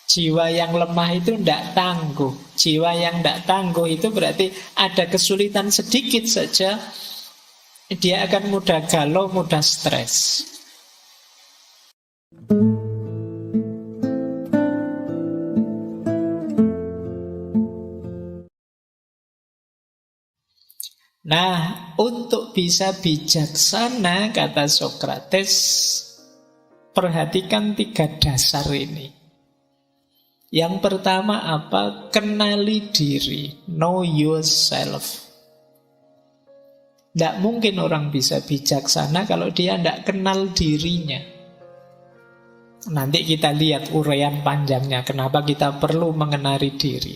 Jiwa yang lemah itu tidak tangguh. Jiwa yang tidak tangguh itu berarti ada kesulitan sedikit saja, dia akan mudah galau, mudah stres. Nah, untuk bisa bijaksana, kata Sokrates, perhatikan 3 dasar ini. Yang pertama apa? Kenali diri. Know yourself. Tidak mungkin orang bisa bijaksana kalau dia tidak kenal dirinya. Nanti kita lihat uraian panjangnya, kenapa kita perlu mengenali diri.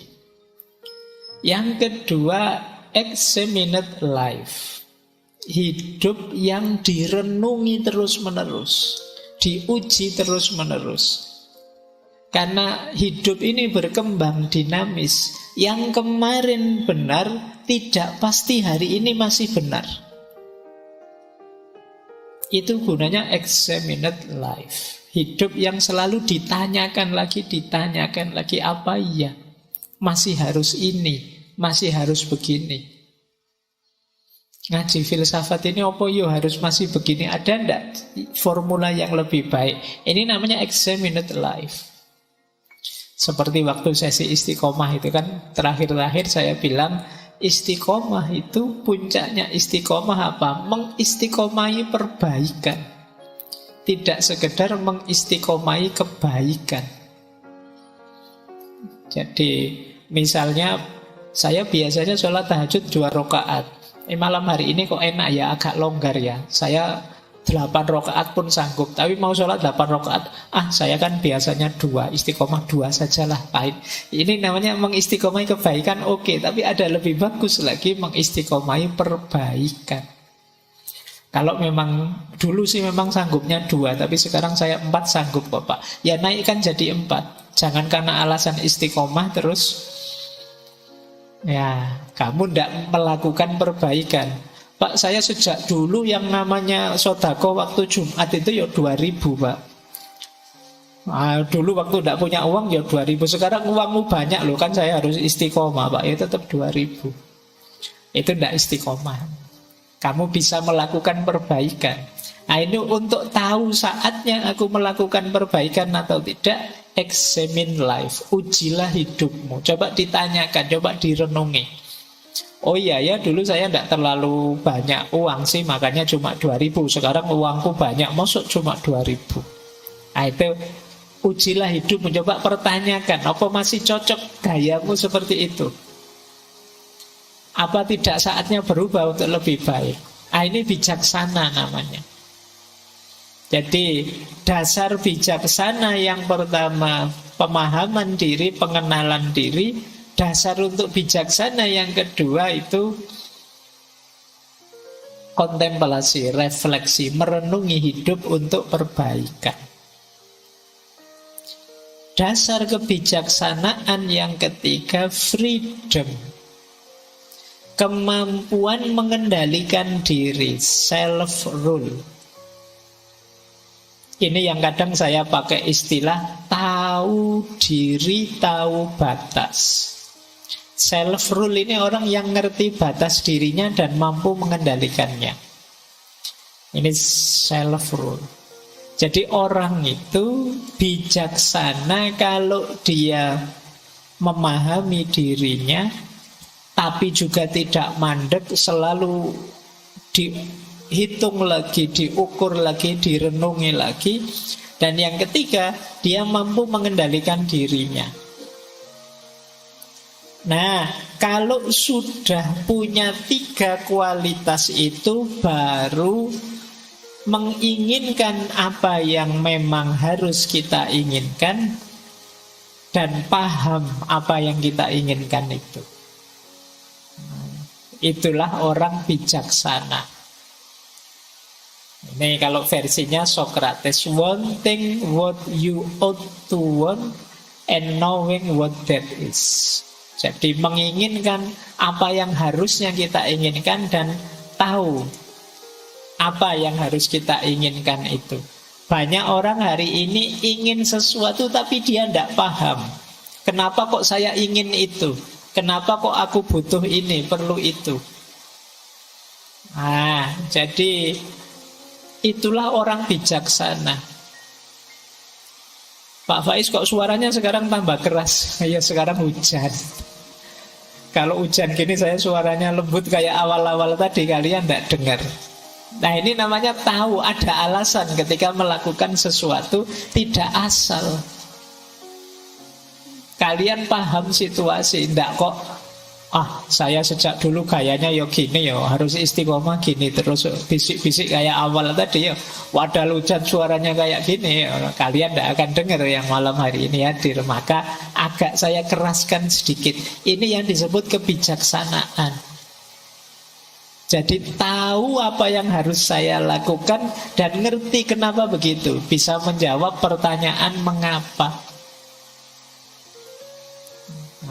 Yang kedua, examinate life. Hidup yang direnungi terus-menerus, diuji terus-menerus. Karena hidup ini berkembang dinamis. Yang kemarin benar, tidak pasti hari ini masih benar. Itu gunanya examinate life. Hidup yang selalu ditanyakan lagi, apa iya? Masih harus ini, masih harus begini. Ngaji filsafat ini apa yo harus masih begini? Ada enggak formula yang lebih baik? Ini namanya examinate life. Seperti waktu sesi istiqomah itu kan, terakhir-terakhir saya bilang, istiqomah itu puncaknya istiqomah apa? Mengistiqomahi perbaikan. Tidak sekedar mengistiqomahi kebaikan. Jadi misalnya saya biasanya sholat tahajud 2 rakaat. Malam hari ini kok enak ya, agak longgar ya. Saya 8 rakaat pun sanggup, tapi mau sholat 8 rakaat, saya kan biasanya 2, istiqomah 2 sajalah, pahit. Ini namanya mengistiqomahi kebaikan, oke, tapi ada lebih bagus lagi, mengistiqomahi perbaikan. Kalau memang dulu sih memang sanggupnya 2, tapi sekarang saya 4 sanggup kok Pak. Ya naikkan jadi 4. Jangan karena alasan istiqomah terus ya kamu tidak melakukan perbaikan. Pak, saya sejak dulu yang namanya sodako waktu Jumat itu ya 2.000 Pak. Dulu waktu tidak punya uang ya 2.000. Sekarang uangmu banyak loh, kan saya harus istiqomah Pak, ya tetap 2.000. Itu tidak istiqomah. Kamu bisa melakukan perbaikan. Nah ini untuk tahu saatnya aku melakukan perbaikan atau tidak, examine life. Ujilah hidupmu. Coba ditanyakan, coba direnungi. Oh iya ya, dulu saya tidak terlalu banyak uang sih, makanya cuma 2.000. Sekarang uangku banyak, masuk cuma 2.000. Nah itu, ujilah hidup, mencoba pertanyakan, apa masih cocok gayamu seperti itu? Apa tidak saatnya berubah untuk lebih baik? Ini bijaksana namanya. Jadi dasar bijaksana yang pertama, pemahaman diri, pengenalan diri. Dasar untuk bijaksana yang kedua itu kontemplasi, refleksi, merenungi hidup untuk perbaikan. Dasar kebijaksanaan yang ketiga, freedom. Kemampuan mengendalikan diri, self-rule. Ini yang kadang saya pakai istilah tahu diri, tahu batas. Self-rule ini orang yang ngerti batas dirinya dan mampu mengendalikannya. Ini self-rule. Jadi orang itu bijaksana kalau dia memahami dirinya, tapi juga tidak mandek, selalu dihitung lagi, diukur lagi, direnungi lagi. Dan yang ketiga, dia mampu mengendalikan dirinya. Nah, kalau sudah punya 3 kualitas itu, baru menginginkan apa yang memang harus kita inginkan dan paham apa yang kita inginkan itu. Itulah orang bijaksana. Ini kalau versinya Socrates, wanting what you ought to want and knowing what that is. Jadi menginginkan apa yang harusnya kita inginkan dan tahu apa yang harus kita inginkan itu. Banyak orang hari ini ingin sesuatu tapi dia tidak paham. Kenapa kok saya ingin itu? Kenapa kok aku butuh ini, perlu itu? Jadi itulah orang bijaksana. Pak Faiz kok suaranya sekarang tambah keras? Ya sekarang hujan. Kalau hujan gini saya suaranya lembut kayak awal-awal tadi, kalian tidak dengar. Nah ini namanya tahu ada alasan ketika melakukan sesuatu, tidak asal. Kalian paham situasi, tidak kok saya sejak dulu gayanya ya gini ya, harus istiqomah gini terus bisik-bisik kayak awal tadi ya. Wadah hujan suaranya kayak gini ya. Kalian tidak akan dengar yang malam hari ini hadir. Maka agak saya keraskan sedikit. Ini yang disebut kebijaksanaan. Jadi tahu apa yang harus saya lakukan dan ngerti kenapa begitu. Bisa menjawab pertanyaan mengapa.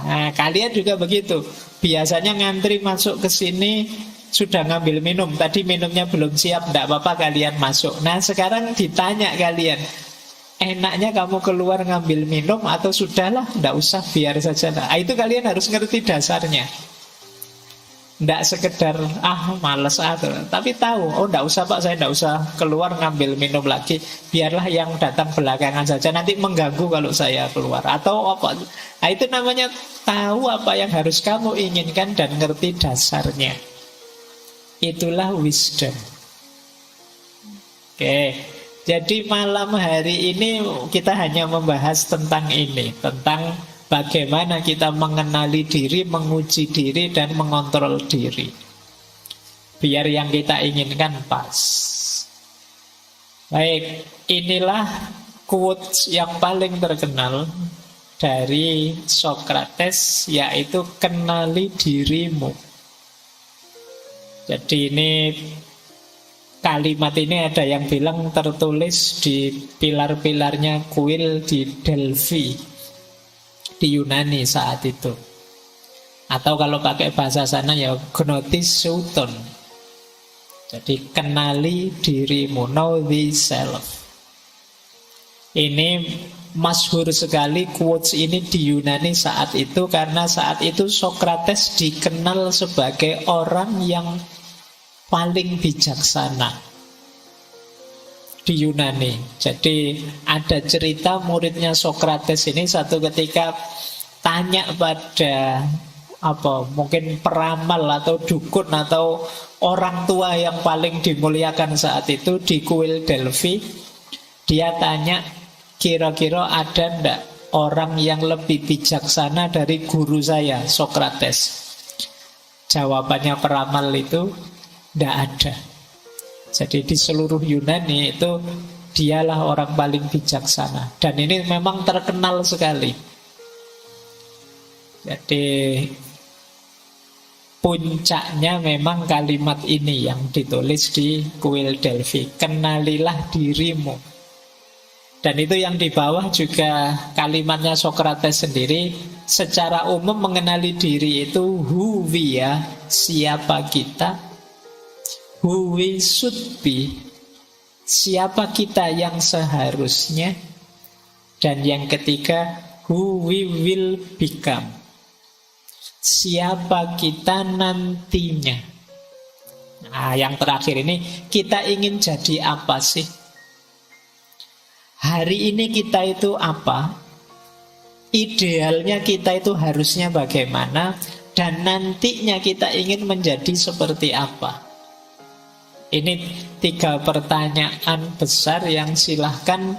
Nah, kalian juga begitu. Biasanya ngantri masuk ke sini sudah ngambil minum. Tadi minumnya belum siap, tidak apa-apa kalian masuk. Nah, sekarang ditanya kalian, enaknya kamu keluar ngambil minum atau sudahlah, tidak usah, biar saja. Nah, itu kalian harus ngerti dasarnya. Tidak sekedar males tapi tahu, tidak usah Pak, saya tidak usah keluar ngambil minum lagi, biarlah yang datang belakangan saja, nanti mengganggu kalau saya keluar atau apa. Nah, itu namanya tahu apa yang harus kamu inginkan dan ngerti dasarnya. Itulah wisdom. Oke, jadi malam hari ini kita hanya membahas tentang ini, tentang bagaimana kita mengenali diri, menguji diri, dan mengontrol diri. Biar yang kita inginkan pas. Baik, inilah quotes yang paling terkenal dari Socrates, yaitu kenali dirimu. Jadi ini kalimat ini ada yang bilang tertulis di pilar-pilarnya kuil di Delphi, di Yunani saat itu. Atau kalau pakai bahasa sana ya gnosis souton. Jadi kenali dirimu, know thyself. Ini masyhur sekali quotes ini di Yunani saat itu, karena saat itu Socrates dikenal sebagai orang yang paling bijaksana di Yunani. Jadi ada cerita muridnya Socrates ini satu ketika tanya pada mungkin peramal atau dukun atau orang tua yang paling dimuliakan saat itu di kuil Delphi. Dia tanya, kira-kira ada ndak orang yang lebih bijaksana dari guru saya Socrates? Jawabannya peramal itu, ndak ada. Jadi di seluruh Yunani itu dialah orang paling bijaksana. Dan ini memang terkenal sekali. Jadi puncaknya memang kalimat ini yang ditulis di kuil Delphi. Kenalilah dirimu. Dan itu yang di bawah juga kalimatnya Socrates sendiri. Secara umum mengenali diri itu who we are, siapa kita. Who we should be, siapa kita yang seharusnya. Dan yang ketiga, who we will become, siapa kita nantinya. Nah, yang terakhir ini, kita ingin jadi apa sih? Hari ini kita itu apa? Idealnya kita itu harusnya bagaimana? Dan nantinya kita ingin menjadi seperti apa? Ini 3 pertanyaan besar yang silahkan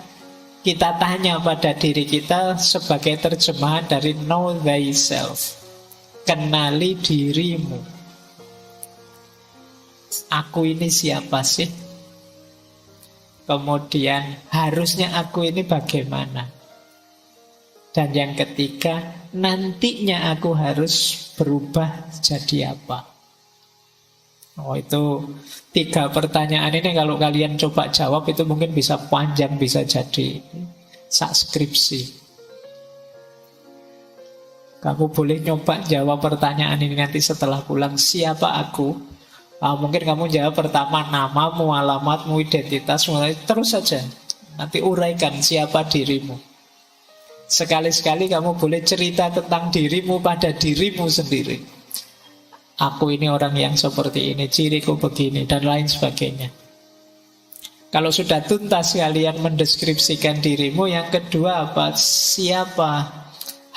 kita tanya pada diri kita sebagai terjemahan dari know thyself. Kenali dirimu. Aku ini siapa sih? Kemudian harusnya aku ini bagaimana? Dan yang ketiga, nantinya aku harus berubah jadi apa? Oh, itu 3 pertanyaan ini kalau kalian coba jawab itu mungkin bisa panjang, bisa jadi skripsi. Kamu boleh nyoba jawab pertanyaan ini nanti setelah pulang. Siapa aku? Mungkin kamu jawab pertama namamu, alamatmu, identitasmu, terus saja. Nanti uraikan siapa dirimu. Sekali-sekali kamu boleh cerita tentang dirimu pada dirimu sendiri. Aku ini orang yang seperti ini, ciriku begini, dan lain sebagainya. Kalau sudah tuntas kalian mendeskripsikan dirimu, yang kedua apa? Siapa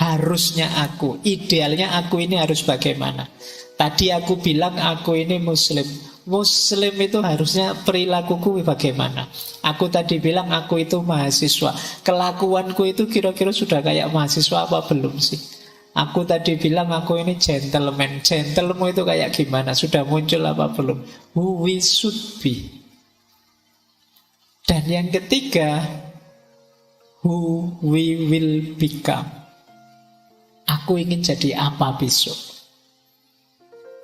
harusnya aku? Idealnya aku ini harus bagaimana? Tadi aku bilang aku ini Muslim. Muslim itu harusnya perilakuku bagaimana? Aku tadi bilang aku itu mahasiswa. Kelakuanku itu kira-kira sudah kayak mahasiswa apa belum sih? Aku tadi bilang aku ini gentleman. Gentleman itu kayak gimana? Sudah muncul apa belum? Who we should be. Dan yang ketiga, who we will become. Aku ingin jadi apa besok?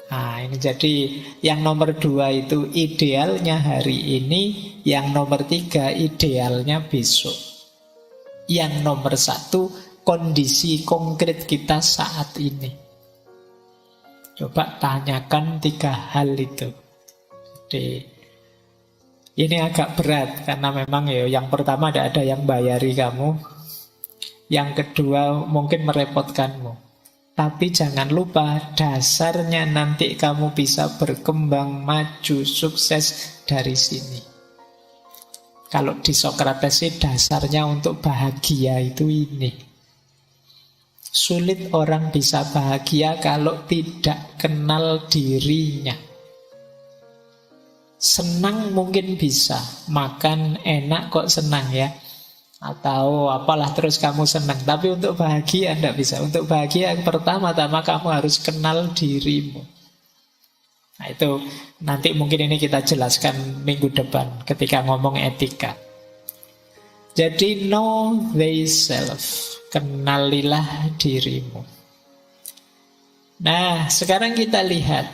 Nah, ini jadi yang nomor 2 itu idealnya hari ini, yang nomor 3 idealnya besok. Yang nomor 1 kondisi konkret kita saat ini. Coba tanyakan 3 hal itu. Jadi ini agak berat karena memang ya yang pertama tidak ada yang bayari kamu. Yang kedua mungkin merepotkanmu. Tapi jangan lupa dasarnya nanti kamu bisa berkembang, maju, sukses dari sini. Kalau di Sokrates sih dasarnya untuk bahagia itu ini. Sulit orang bisa bahagia kalau tidak kenal dirinya. Senang mungkin bisa, makan enak kok senang ya, atau apalah terus kamu senang. Tapi untuk bahagia tidak bisa. Untuk bahagia yang pertama-tama kamu harus kenal dirimu. Nah itu nanti mungkin ini kita jelaskan minggu depan ketika ngomong etika. Jadi know thyself, kenalilah dirimu. Nah sekarang kita lihat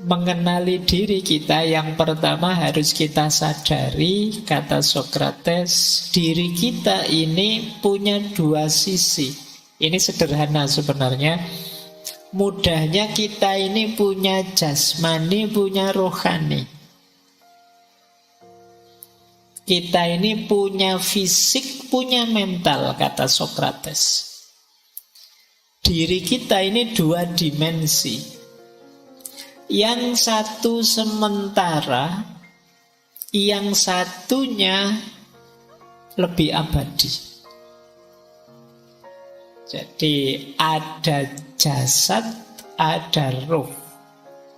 mengenali diri kita, yang pertama harus kita sadari, kata Sokrates, diri kita ini punya 2 sisi. Ini sederhana sebenarnya. Mudahnya kita ini punya jasmani, punya rohani. Kita ini punya fisik, punya mental, kata Sokrates. Diri kita ini 2 dimensi. Yang satu sementara, yang satunya lebih abadi. Jadi ada jasad, ada roh.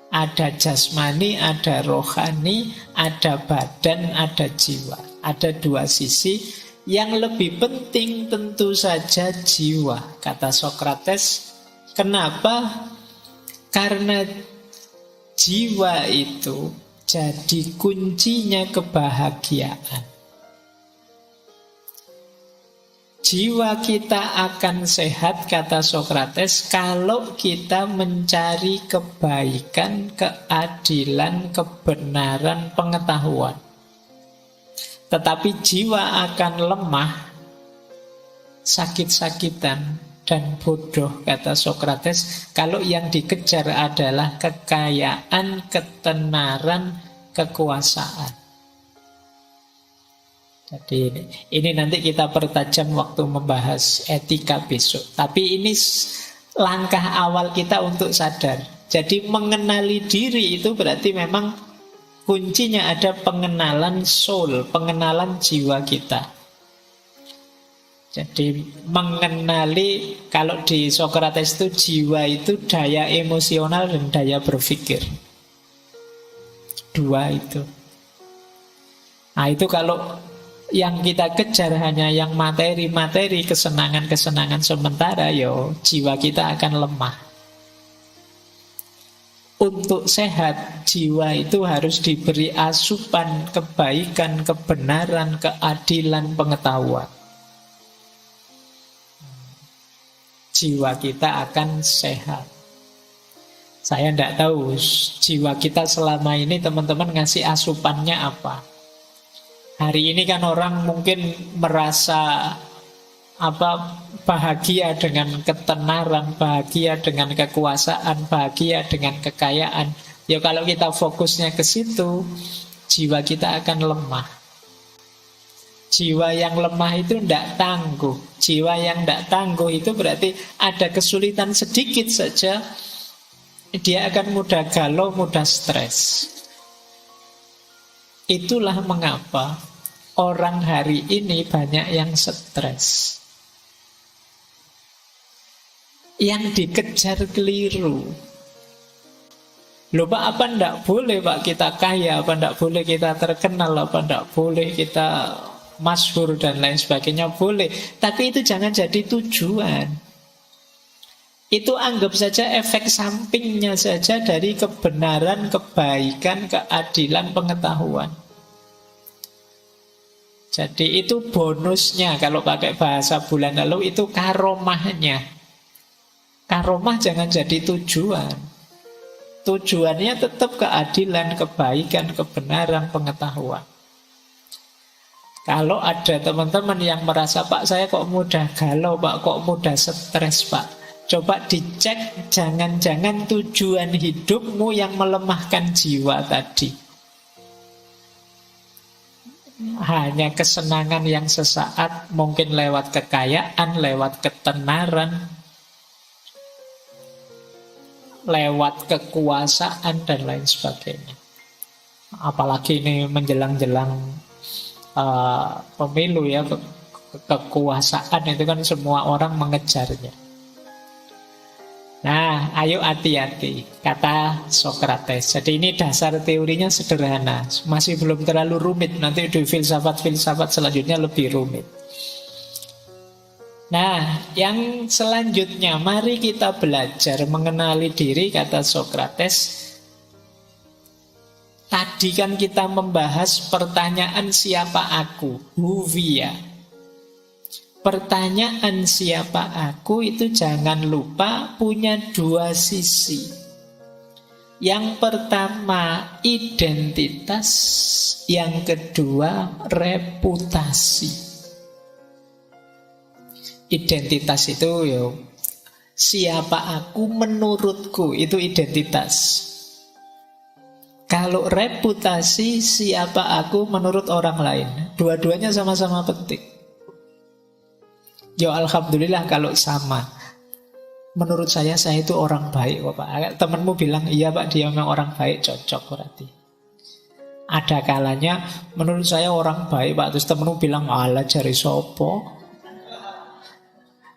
Ada jasmani, ada rohani, ada badan, ada jiwa. Ada 2 sisi. Yang lebih penting tentu saja jiwa, kata Sokrates. Kenapa? Karena jiwa itu jadi kuncinya kebahagiaan. Jiwa kita akan sehat, kata Sokrates, kalau kita mencari kebaikan, keadilan, kebenaran, pengetahuan. Tetapi jiwa akan lemah, sakit-sakitan, dan bodoh, kata Sokrates, kalau yang dikejar adalah kekayaan, ketenaran, kekuasaan. Jadi ini nanti kita pertajam waktu membahas etika besok. Tapi ini langkah awal kita untuk sadar. Jadi mengenali diri itu berarti memang kuncinya ada pengenalan soul, pengenalan jiwa kita. Jadi mengenali, kalau di Sokrates itu jiwa itu daya emosional dan daya berpikir. 2 itu. Nah itu kalau yang kita kejar hanya yang materi-materi, kesenangan-kesenangan sementara, yo jiwa kita akan lemah. Untuk sehat, jiwa itu harus diberi asupan kebaikan, kebenaran, keadilan, pengetahuan. Jiwa kita akan sehat. Saya tidak tahu jiwa kita selama ini teman-teman ngasih asupannya apa. Hari ini kan orang mungkin merasa bahagia dengan ketenaran, bahagia dengan kekuasaan, bahagia dengan kekayaan. Ya kalau kita fokusnya ke situ, jiwa kita akan lemah. Jiwa yang lemah itu tidak tangguh. Jiwa yang tidak tangguh itu berarti ada kesulitan sedikit saja, dia akan mudah galau, mudah stres. Itulah mengapa orang hari ini banyak yang stres. Yang dikejar keliru. Loh Pak, apa ndak boleh Pak kita kaya, apa ndak boleh kita terkenal, apa ndak boleh kita masyhur dan lain sebagainya, boleh. Tapi itu jangan jadi tujuan. Itu anggap saja efek sampingnya saja dari kebenaran, kebaikan, keadilan, pengetahuan. Jadi itu bonusnya, kalau pakai bahasa bulan lalu itu karomahnya. Karomah jangan jadi tujuan. Tujuannya tetap keadilan, kebaikan, kebenaran, pengetahuan. Kalau ada teman-teman yang merasa, Pak saya kok mudah galau, Pak kok mudah stres, Pak, coba dicek, jangan-jangan tujuan hidupmu yang melemahkan jiwa tadi. Hanya kesenangan yang sesaat, mungkin lewat kekayaan, lewat ketenaran, lewat kekuasaan dan lain sebagainya. Apalagi ini menjelang-jelang pemilu ya, kekuasaan itu kan semua orang mengejarnya. Nah, ayo hati-hati, kata Sokrates. Jadi ini dasar teorinya sederhana, masih belum terlalu rumit. Nanti di filsafat-filsafat selanjutnya lebih rumit. Nah, yang selanjutnya, mari kita belajar mengenali diri, kata Sokrates. Tadi kan kita membahas pertanyaan siapa aku, who we are. Pertanyaan siapa aku itu jangan lupa punya dua sisi. Yang pertama identitas, yang kedua reputasi. Identitas itu siapa aku menurutku, itu identitas. Kalau reputasi, siapa aku menurut orang lain. Dua-duanya sama-sama penting. Alhamdulillah kalau sama. Menurut saya itu orang baik kok Pak. Temanmu bilang, iya Pak dia memang orang baik, cocok berarti. Ada kalanya menurut saya orang baik Pak, terus temanmu bilang, alah jari sopo,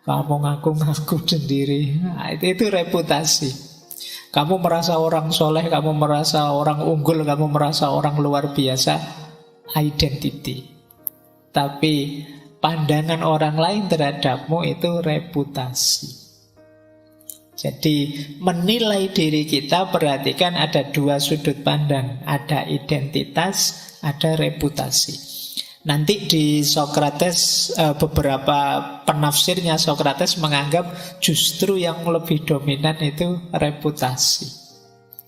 kamu ngaku-ngaku sendiri. Nah, itu reputasi. Kamu merasa orang soleh, kamu merasa orang unggul, kamu merasa orang luar biasa. Identity. Tapi pandangan orang lain terhadapmu itu reputasi. Jadi menilai diri kita, perhatikan ada dua sudut pandang. Ada identitas, ada reputasi. Nanti di Sokrates, beberapa penafsirnya Sokrates menganggap justru yang lebih dominan itu reputasi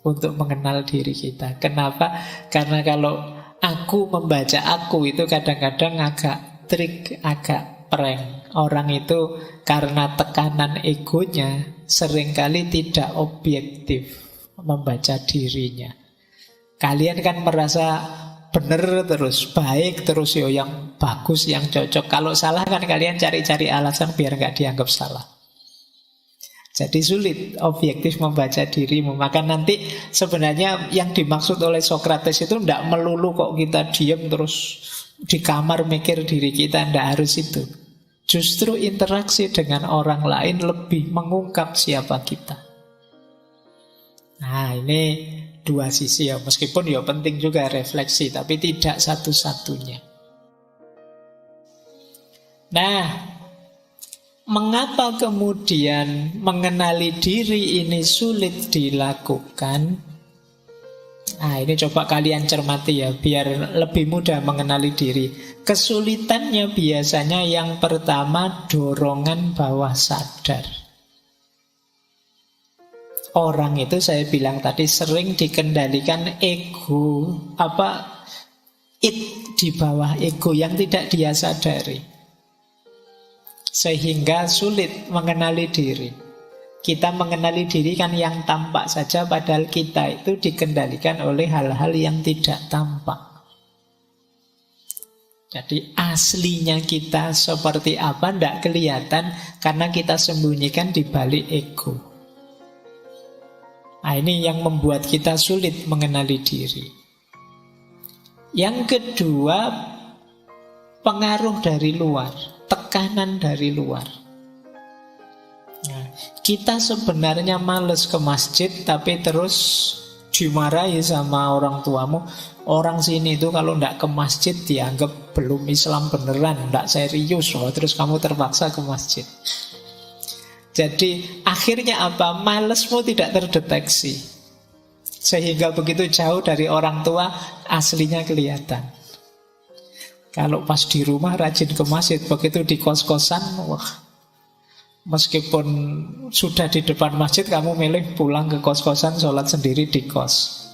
untuk mengenal diri kita. Kenapa? Karena kalau aku membaca aku itu kadang-kadang agak trik, agak prank. Orang itu karena tekanan egonya seringkali tidak objektif membaca dirinya. Kalian kan merasa benar terus, baik terus, yang bagus, yang cocok. Kalau salah kan kalian cari-cari alasan biar nggak dianggap salah. Jadi sulit objektif membaca dirimu. Maka nanti sebenarnya yang dimaksud oleh Sokrates itu tidak melulu kok kita diam terus di kamar mikir diri kita, tidak harus itu. Justru interaksi dengan orang lain lebih mengungkap siapa kita. Nah ini dua sisi ya, meskipun ya penting juga refleksi, tapi tidak satu-satunya. Nah, mengapa kemudian mengenali diri ini sulit dilakukan? Nah, ini coba kalian cermati ya, biar lebih mudah mengenali diri. Kesulitannya biasanya yang pertama dorongan bawah sadar. Orang itu saya bilang tadi sering dikendalikan ego, di bawah ego yang tidak dia sadari. Sehingga sulit mengenali diri. Kita mengenali diri kan yang tampak saja, padahal kita itu dikendalikan oleh hal-hal yang tidak tampak. Jadi aslinya kita seperti apa tidak kelihatan karena kita sembunyikan di balik ego. Nah, ini yang membuat kita sulit mengenali diri. Yang kedua, pengaruh dari luar, tekanan dari luar. Nah, kita sebenarnya males ke masjid tapi terus dimarahi sama orang tuamu. Orang sini itu kalau tidak ke masjid dianggap belum Islam beneran, tidak serius. Terus kamu terpaksa ke masjid. Jadi akhirnya apa? Malesmu tidak terdeteksi. Sehingga begitu jauh dari orang tua aslinya kelihatan. Kalau pas di rumah rajin ke masjid, begitu di kos-kosan, wah, meskipun sudah di depan masjid, kamu milih pulang ke kos-kosan, sholat sendiri di kos.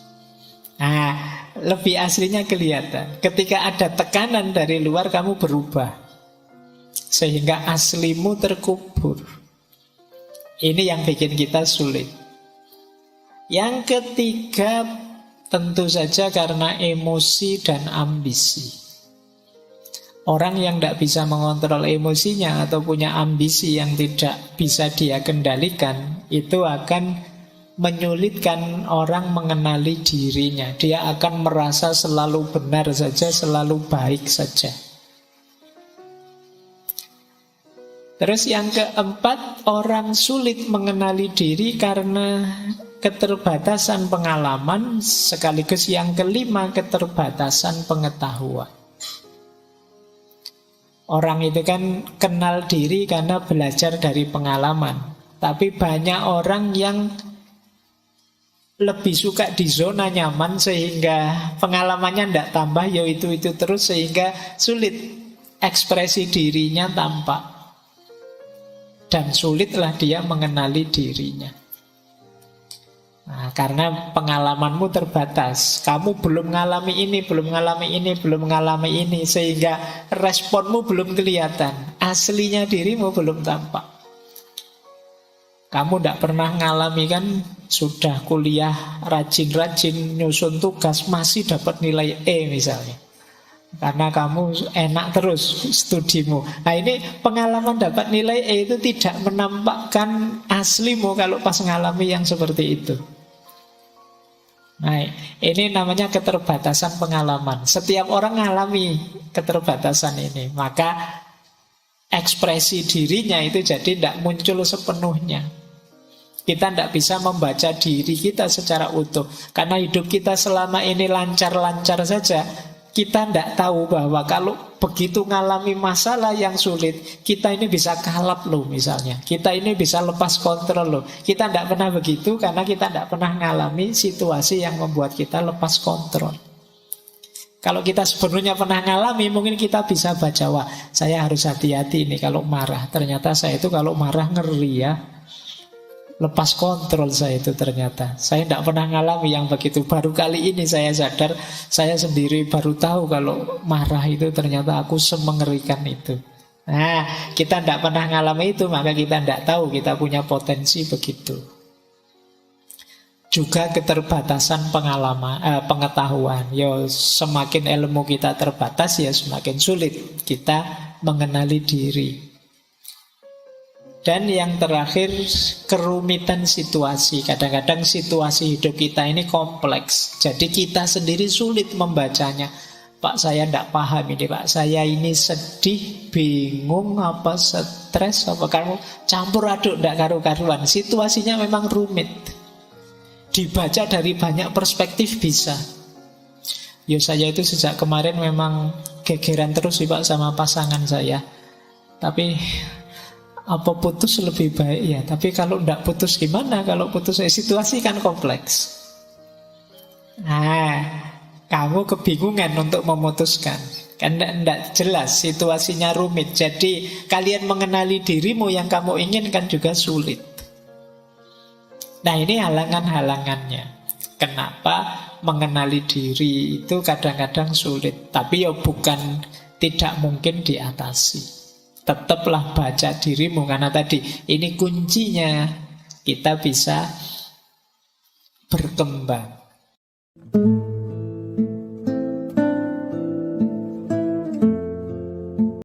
Nah, lebih aslinya kelihatan. Ketika ada tekanan dari luar, kamu berubah. Sehingga aslimu terkubur. Ini yang bikin kita sulit. Yang ketiga, tentu saja karena emosi dan ambisi. Orang yang tidak bisa mengontrol emosinya atau punya ambisi yang tidak bisa dia kendalikan, itu akan menyulitkan orang mengenali dirinya. Dia akan merasa selalu benar saja, selalu baik saja. Terus yang keempat, orang sulit mengenali diri karena keterbatasan pengalaman. Sekaligus yang kelima, keterbatasan pengetahuan. Orang itu kan kenal diri karena belajar dari pengalaman. Tapi banyak orang yang lebih suka di zona nyaman sehingga pengalamannya tidak tambah, ya itu terus, sehingga sulit ekspresi dirinya tampak. Dan sulitlah dia mengenali dirinya. Nah, karena pengalamanmu terbatas. Kamu belum mengalami ini, belum mengalami ini, belum mengalami ini, sehingga responmu belum kelihatan. Aslinya dirimu belum tampak. Kamu tidak pernah ngalami kan, sudah kuliah rajin-rajin nyusun tugas masih dapat nilai E misalnya. Karena kamu enak terus studimu. Nah, ini pengalaman dapat nilai E itu tidak menampakkan aslimu kalau pas ngalami yang seperti itu. Nah, ini namanya keterbatasan pengalaman. Setiap orang ngalami keterbatasan ini, maka ekspresi dirinya itu jadi tidak muncul sepenuhnya. Kita tidak bisa membaca diri kita secara utuh. Karena hidup kita selama ini lancar-lancar saja, kita tidak tahu bahwa kalau begitu ngalami masalah yang sulit, kita ini bisa kalap loh misalnya. Kita ini bisa lepas kontrol loh. Kita tidak pernah begitu karena kita tidak pernah ngalami situasi yang membuat kita lepas kontrol. Kalau kita sebenarnya pernah ngalami, mungkin kita bisa baca, wah, saya harus hati-hati ini kalau marah. Ternyata saya itu kalau marah ngeri ya. Lepas kontrol saya itu ternyata. Saya tidak pernah ngalami yang begitu. Baru kali ini saya sadar, saya sendiri baru tahu kalau marah itu ternyata aku semengerikan itu. Nah, kita tidak pernah ngalami itu, maka kita tidak tahu kita punya potensi begitu. Juga keterbatasan pengetahuan. Ya, semakin ilmu kita terbatas, ya semakin sulit kita mengenali diri. Dan yang terakhir, kerumitan situasi. Kadang-kadang situasi hidup kita ini kompleks. Jadi kita sendiri sulit membacanya. Pak, saya tidak paham ini, Pak. Saya ini sedih, bingung, apa stres, apa kamu campur aduk, tidak karu-karuan. Situasinya memang rumit. Dibaca dari banyak perspektif bisa. Ya, saya itu sejak kemarin memang gegeran terus sih, Pak, sama pasangan saya. Tapi apa putus lebih baik ya. Tapi kalau tidak putus gimana? Kalau putus situasi kan kompleks. Nah, kamu kebingungan untuk memutuskan. Kan tidak jelas, situasinya rumit. Jadi kalian mengenali dirimu yang kamu inginkan juga sulit. Nah, ini halangan-halangannya. Kenapa mengenali diri itu kadang-kadang sulit. Tapi ya bukan tidak mungkin diatasi. Tetaplah baca dirimu, karena tadi ini kuncinya kita bisa berkembang.